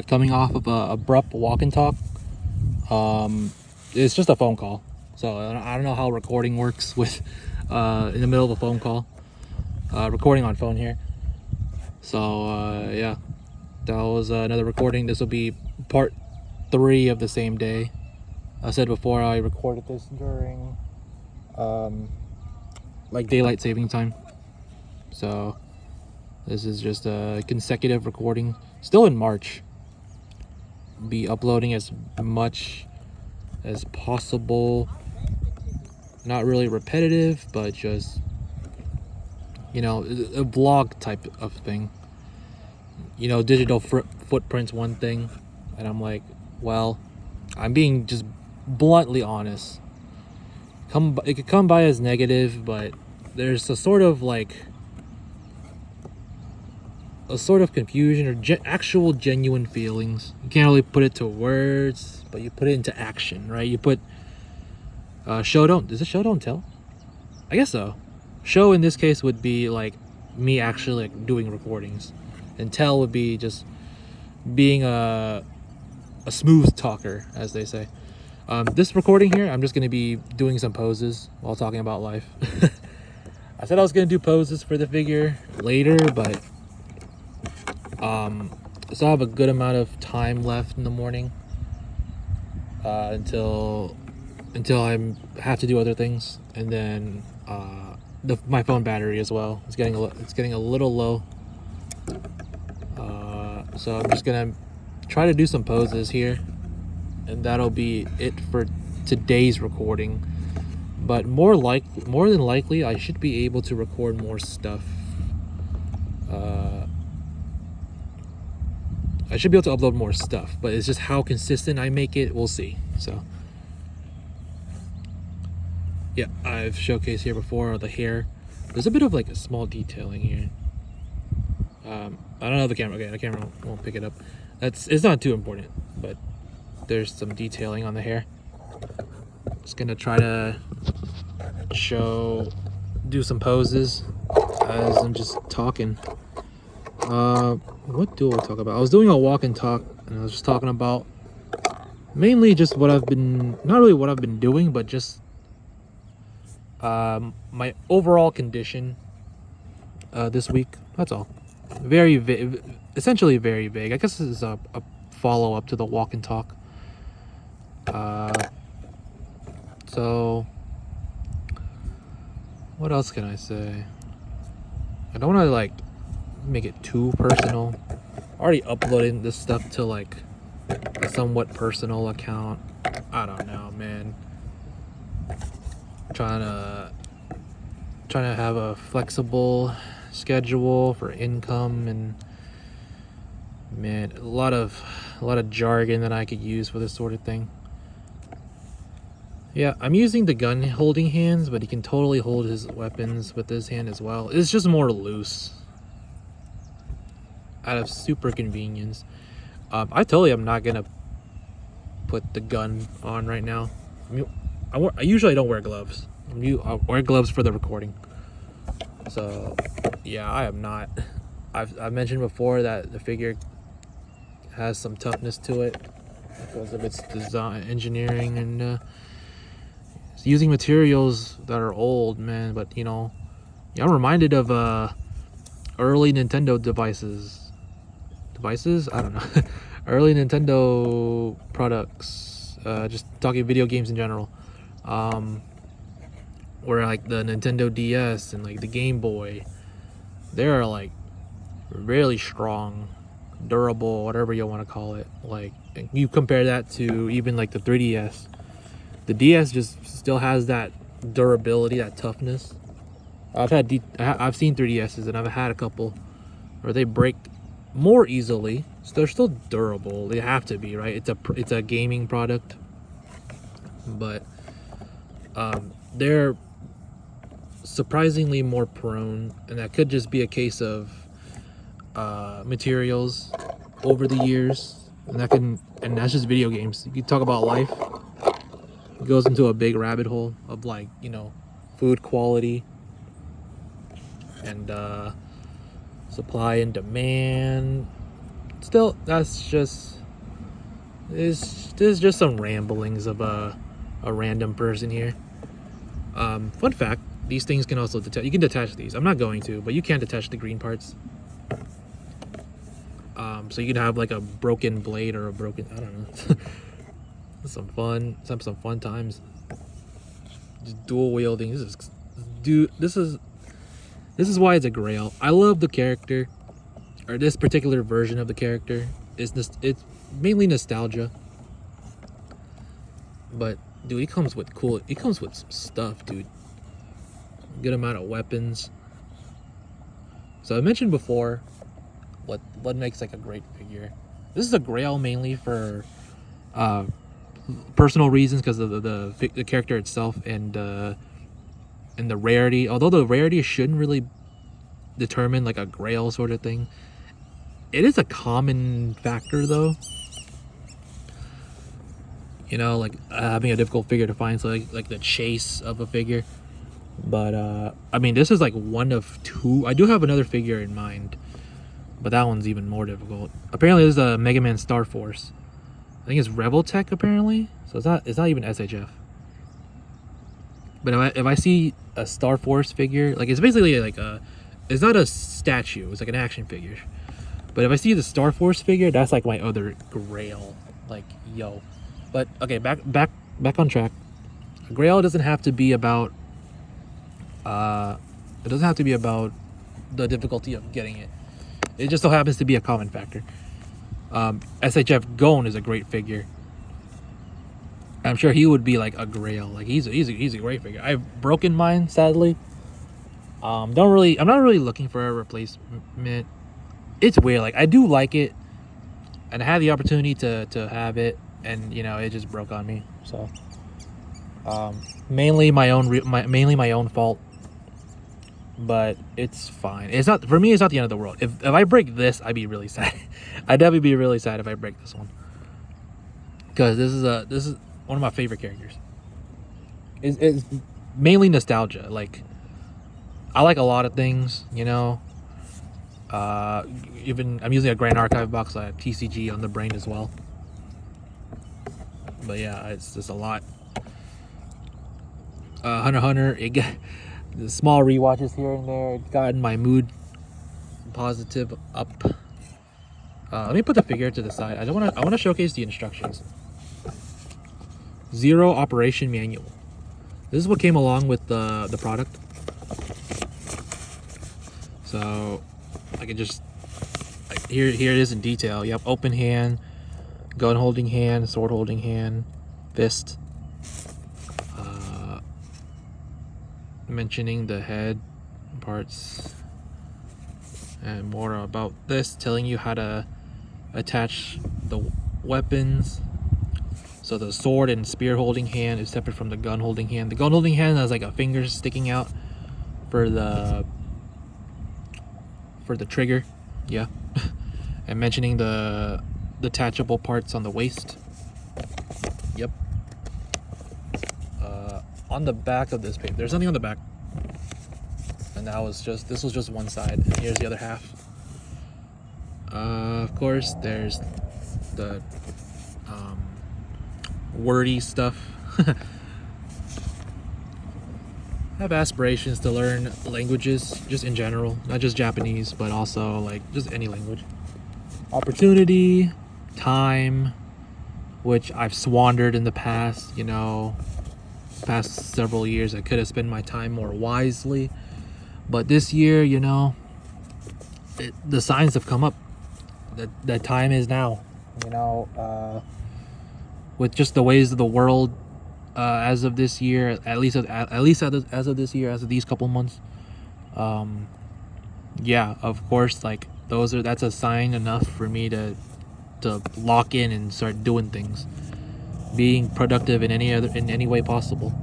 coming off of a abrupt walk and talk. It's just a phone call, so I don't know how recording works with in the middle of a phone call. Recording on phone here. So yeah, that was another recording. This will be part 3 of the same day. I said before I recorded this during like daylight saving time. So this is just a consecutive recording. Still in March. Be uploading as much as possible. Not really repetitive, but just, you know, a vlog type of thing. You know, digital footprint's one thing, and I'm like, well, I'm being just bluntly honest. It could come by as negative, but there's a sort of confusion or actual genuine feelings. You can't really put it to words, but you put it into action, right? You put is it show don't tell? I guess so. Show in this case would be like me actually like doing recordings, and tell would be just being a smooth talker, as they say. This recording here, I'm just gonna be doing some poses while talking about life. I said I was gonna do poses for the figure later, but I still have a good amount of time left in the morning until I have to do other things, and then my phone battery as well. It's getting a little low, so I'm just gonna try to do some poses here, and that'll be it for today's recording. But more than likely, I should be able to record more stuff. I should be able to upload more stuff, but it's just how consistent I make it, we'll see. So yeah, I've showcased here before the hair. There's a bit of like a small detailing here. I don't know the camera. Okay, the camera won't pick it up. It's not too important, but there's some detailing on the hair. Just gonna try to do some poses as I'm just talking. What do I talk about? I was doing a walk and talk, and I was just talking about mainly just not really what I've been doing, but just my overall condition this week. That's all. Essentially very vague. I guess this is a follow-up to the walk and talk. So what else can I say? I don't want to like make it too personal. Already uploading this stuff to like a somewhat personal account. I don't know, man. Trying to have a flexible schedule for income, and man, a lot of jargon that I could use for this sort of thing. Yeah, I'm using the gun holding hands, but he can totally hold his weapons with this hand as well. It's just more loose out of super convenience. I totally am not gonna put the gun on right now. I usually don't wear gloves. I wear gloves for the recording. So yeah, I am not. I've mentioned before that the figure has some toughness to it because of its design, engineering, and it's using materials that are old, man. But you know, yeah, I'm reminded of early Nintendo devices. I don't know. Early Nintendo products. Just talking video games in general. Where like the Nintendo DS and like the Game Boy, they're like really strong, durable, whatever you want to call it. Like you compare that to even like the 3DS. The DS just still has that durability, that toughness. I've seen 3DSs, and I've had a couple where they break more easily. So they're still durable. They have to be, right? It's a gaming product, but they're surprisingly more prone, and that could just be a case of materials over the years, and that's just video games. You talk about life, it goes into a big rabbit hole of like, you know, food quality and supply and demand, still, that's just there's just some ramblings of a random person here. Fun fact: these things can also detach. You can detach these. I'm not going to, but you can detach the green parts. So you can have like a broken blade or a broken. I don't know. some fun times. Just dual wielding. This is why it's a grail. I love the character, or this particular version of the character. It's mainly nostalgia. But dude, he comes with some stuff, dude. Good amount of weapons. So I mentioned before what makes like a great figure. This is a grail mainly for personal reasons, because of the character itself and the rarity. Although the rarity shouldn't really determine like a grail sort of thing, it is a common factor though. You know, like having a difficult figure to find, so like the chase of a figure. But I mean, this is like one of two. I do have another figure in mind, but that one's even more difficult. Apparently, this is a Mega Man Star Force. I think it's Rebel Tech apparently, so it's not even SHF. But if I see a Star Force figure, like it's basically like it's not a statue, it's like an action figure. But if I see the Star Force figure, that's like my other grail. Like, yo. But okay, back on track. A grail doesn't have to be about it doesn't have to be about the difficulty of getting it. It just so happens to be a common factor. SHF Gon is a great figure. I'm sure he would be like a grail. Like he's a great figure. I've broken mine, sadly. I'm not really looking for a replacement. It's weird. Like I do like it, and I had the opportunity to have it, and you know it just broke on me. So mainly my own fault. But it's fine. It's not, for me, it's not the end of the world. If I break this, I'd be really sad. I'd definitely be really sad if I break this one, because this is one of my favorite characters. It's mainly nostalgia. Like I like a lot of things, you know. Even I'm using a Grand Archive box. I have TCG on the brain as well. But yeah, it's just a lot. Hunter x Hunter. The small rewatches here and there, it gotten my mood positive up. Let me put the figure to the side. I want to showcase the instructions. Zero operation manual. This is what came along with the product. So I can just here it is in detail. You have open hand, gun holding hand, sword holding hand, fist. Mentioning the head parts and more about this, telling you how to attach the weapons. So the sword and spear holding hand is separate from the gun holding hand. The gun holding hand has like a finger sticking out for the trigger, yeah. And mentioning the detachable parts on the waist. Yep. On the back of this page, there's something on the back, and this was just one side, and here's the other half. Of course, there's the wordy stuff. I have aspirations to learn languages, just in general, not just Japanese, but also like just any language. Opportunity, time, which I've squandered in the past, you know. Past several years I could have spent my time more wisely, but this year, you know, the signs have come up that time is now, you know. With just the ways of the world as of this year, at least as of this year, as of these couple months, yeah, of course, like that's a sign enough for me to lock in and start doing things, being productive in any way possible.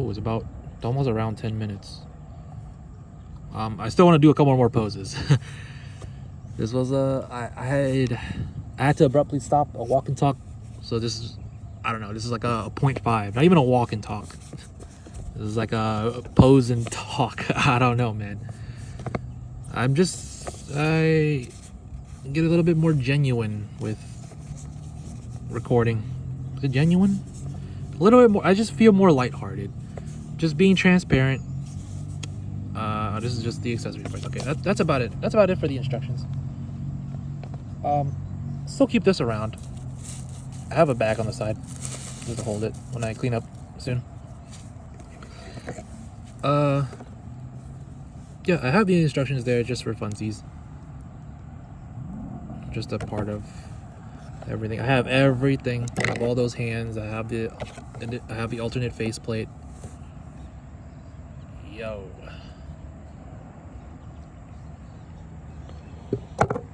It's almost around 10 minutes. I still want to do a couple more poses. This was I had to abruptly stop a walk and talk, so this is, I don't know, this is like a 0.5, not even a walk and talk. This is like a pose and talk. I don't know, man. I'm just I get a little bit more genuine with recording. Is it genuine? A little bit more. I just feel more lighthearted. Just being transparent. This is just the accessory parts. Okay, that's about it. That's about it for the instructions. Still keep this around. I have a bag on the side just to hold it when I clean up soon. Yeah, I have the instructions there just for funsies. Just a part of everything. I have everything. I have all those hands. I have the alternate faceplate. Yo.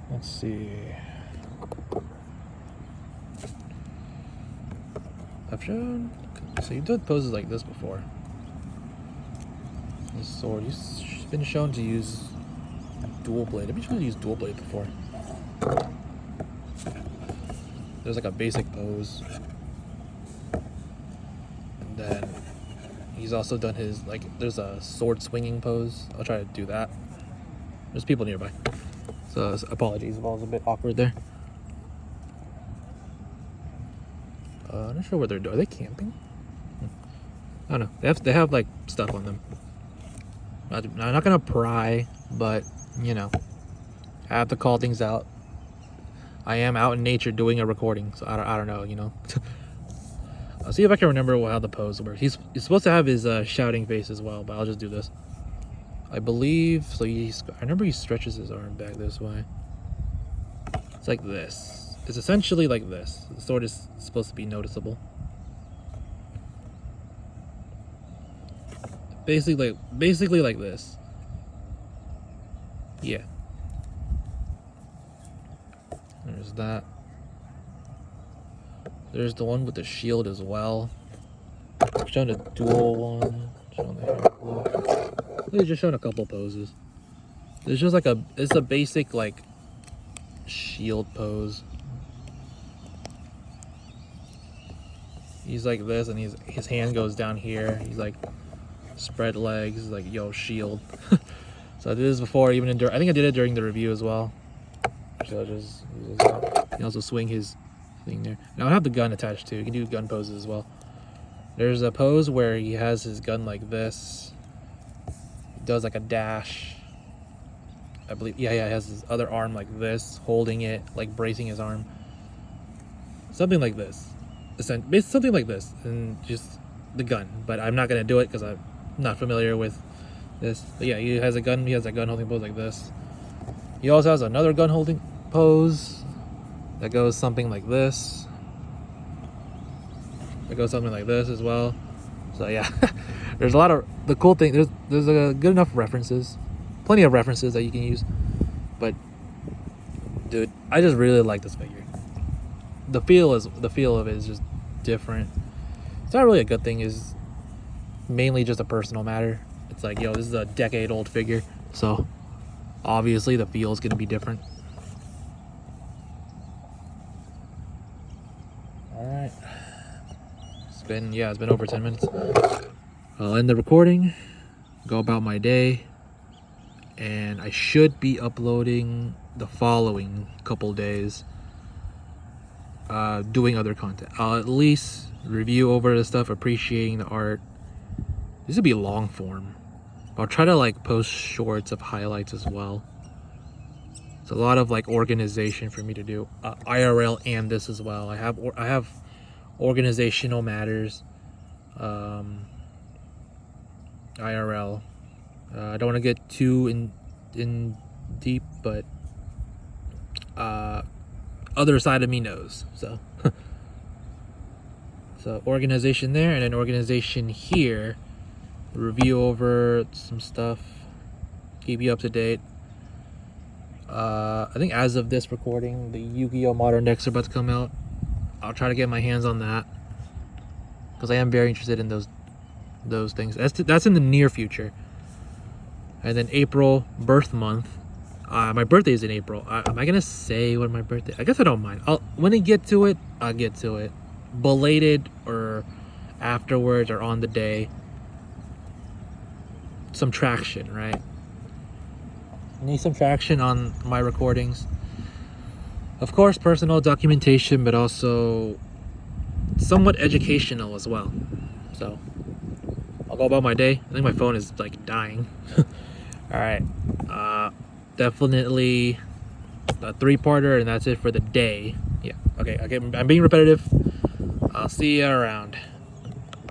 Let's see. I've shown. So you've done poses like this before. This sword. You've been shown to use dual blade. I've been shown to use dual blade before. There's like a basic pose. And then he's also done his, like, there's a sword swinging pose. I'll try to do that. There's people nearby. So apologies if I was a bit awkward there. I'm not sure what they're doing. Are they camping? I don't know. They have like stuff on them. I'm not gonna pry, but you know, I have to call things out. I am out in nature doing a recording, so I don't know, you know. I'll see if I can remember how the pose works. He's supposed to have his shouting face as well, but I'll just do this. I believe so. I remember he stretches his arm back this way. It's like this. It's essentially like this. The sword is supposed to be noticeable. Basically like this. Yeah. There's that. There's the one with the shield as well. I'm showing a dual one. They're just showing a couple poses. There's just like it's a basic like shield pose. He's like this, and his hand goes down here. He's like spread legs, like yo shield. So I did this before, even I think I did it during the review as well. So just you can also swing his thing there. Now I have the gun attached too. You can do gun poses as well. There's a pose where he has his gun like this. He does like a dash. I believe, yeah, he has his other arm like this, holding it, like bracing his arm. Something like this. Something like this, and just the gun. But I'm not gonna do it because I'm not familiar with this. But yeah, he has a gun. He has a gun holding pose like this. He also has another gun holding pose that goes something like this. It goes something like this as well. So yeah, there's a lot of the cool thing. There's a good enough references, plenty of references that you can use. But dude, I just really like this figure. The feel of it is just different. It's not really a good thing. Is mainly just a personal matter. It's like, yo, this is a decade-old figure, so obviously the feel is gonna be different. All right. It's been over 10 minutes. I'll end the recording, go about my day, and I should be uploading the following couple days, doing other content. I'll at least review over the stuff, appreciating the art. This would be long form. I'll try to like post shorts of highlights as well. It's a lot of like organization for me to do, IRL and this as well. I have organizational matters, IRL. I don't want to get too in deep, but other side of me knows. So so organization there, and then organization here. Review over some stuff, keep you up to date. I think as of this recording, the Yu-Gi-Oh! Modern decks are about to come out. I'll try to get my hands on that because I am very interested in those things. That's in the near future. And then April, birth month. My birthday is in April. Am I gonna say what my birthday? I guess I don't mind. When I get to it, I'll get to it. Belated or afterwards or on the day. Some traction, right? Need some traction on my recordings. Of course, personal documentation, but also somewhat educational as well. So I'll go about my day. I think my phone is like dying. All right, definitely a 3-parter, and that's it for the day. Yeah, okay, I'm being repetitive. I'll see you around.